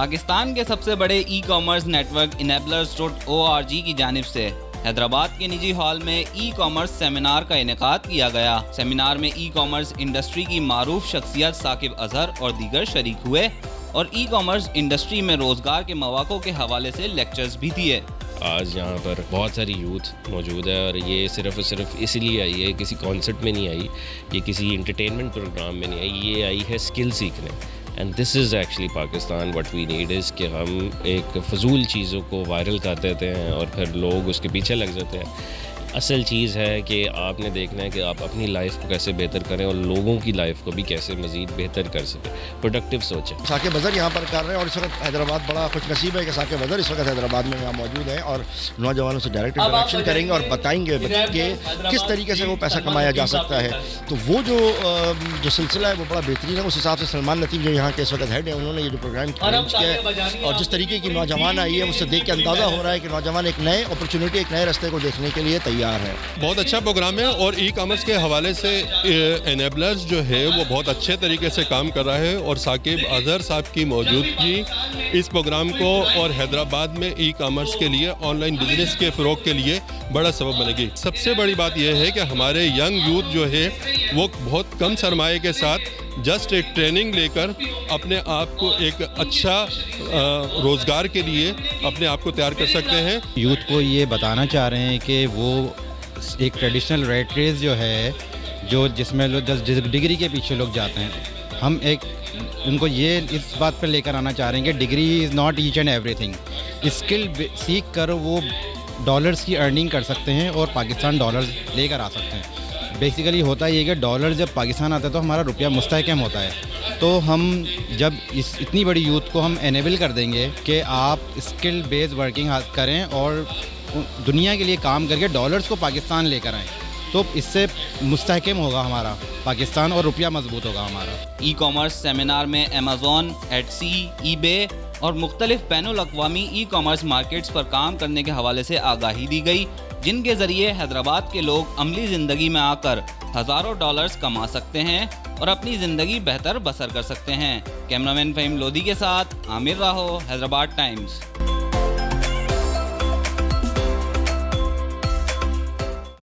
پاکستان کے سب سے بڑے ای کامرس نیٹورک enablers.org کی جانب سے حیدرآباد کے نجی ہال میں ای کامرس سیمینار کا انعقاد کیا گیا۔ سیمینار میں ای کامرس انڈسٹری کی معروف شخصیت ثاقب اظہر اور دیگر شریک ہوئے اور ای کامرس انڈسٹری میں روزگار کے مواقع کے حوالے سے لیکچرز بھی دیے۔ آج یہاں پر بہت ساری یوتھ موجود ہے اور یہ صرف اس لیے آئی ہے، کسی کانسرٹ میں نہیں آئی، یہ کسی انٹرٹینمنٹ پروگرام میں نہیں آئی، یہ آئی ہے اسکل سیکھنے۔ And this is actually Pakistan what we need is کہ ہم ایک فضول چیزوں کو وائرل کر دیتے ہیں اور پھر لوگ اس کے پیچھے لگ جاتے ہیں۔ اصل چیز ہے کہ آپ نے دیکھنا ہے کہ آپ اپنی لائف کو کیسے بہتر کریں اور لوگوں کی لائف کو بھی کیسے مزید بہتر کر سکیں، پروڈکٹیو سوچیں۔ ثاقب اظہر یہاں پر کر رہے ہیں اور اس وقت حیدرآباد بڑا خوش نصیب ہے کہ ثاقب اظہر اس وقت حیدرآباد میں یہاں موجود ہیں اور نوجوانوں سے ڈائریکٹ انٹریکشن کریں گے اور بتائیں گے کہ کس طریقے سے وہ پیسہ کمایا جا سکتا ہے۔ تو وہ جو سلسلہ ہے وہ بڑا بہترین ہے۔ اس حساب سے سلمان لطیف جو یہاں کے اس وقت ہیڈ ہیں، انہوں نے یہ جو پروگرام ارینج کیا ہے اور جس طریقے کی نوجوان آئی ہے اس سے دیکھ کے اندازہ ہو رہا ہے کہ نوجوان ایک نئے اپرچونیٹی، ایک نئے راستے کو دیکھنے کے لیے تیار ہے۔ بہت اچھا پروگرام ہے اور ای کامرس کے حوالے سے انیبلرز جو ہے وہ بہت اچھے طریقے سے کام کر رہا ہے اور ثاقب اظہر صاحب کی موجودگی اس پروگرام کو اور حیدرآباد میں ای کامرس کے لیے، آن لائن بزنس کے فروغ کے لیے بڑا سبب بنے گی۔ سب سے بڑی بات یہ ہے کہ ہمارے ینگ یوتھ جو ہے وہ بہت کم سرمایے کے ساتھ جسٹ ایک ٹریننگ لے کر اپنے آپ کو ایک اچھا روزگار کے لیے اپنے آپ کو تیار کر سکتے ہیں۔ یوتھ کو یہ بتانا چاہ رہے ہیں کہ وہ ایک ٹریڈیشنل ریٹ ریس جو ہے جس میں لوگ 10 ڈگری کے پیچھے لوگ جاتے ہیں، ہم ان کو یہ اس بات پر لے کر آنا چاہ رہے ہیں کہ degree is not each and everything. Skill سیکھ کر وہ ڈالرز کی ارننگ کر سکتے ہیں اور پاکستان ڈالرز لے کر آ سکتے ہیں۔ بیسیکلی ہوتا یہ کہ ڈالر جب پاکستان آتا ہے تو ہمارا روپیہ مستحکم ہوتا ہے، تو ہم جب اتنی بڑی یوتھ کو ہم انیبل کر دیں گے کہ آپ اسکل بیس ورکنگ کریں اور دنیا کے لیے کام کر کے ڈالرز کو پاکستان لے کر آئیں، تو اس سے مستحکم ہوگا ہمارا پاکستان اور روپیہ مضبوط ہوگا ہمارا۔ ای کامرس سیمینار میں ایمیزون، ایٹسی، ای بے اور مختلف بین الاقوامی ای کامرس مارکیٹس پر کام کرنے کے حوالے سے آگاہی دی گئی، جن کے ذریعے حیدرآباد کے لوگ عملی زندگی میں آ کر ہزاروں ڈالرز کما سکتے ہیں اور اپنی زندگی بہتر بسر کر سکتے ہیں۔ کیمرامین فہیم لودھی کے ساتھ عامر راہو، حیدرآباد ٹائمز۔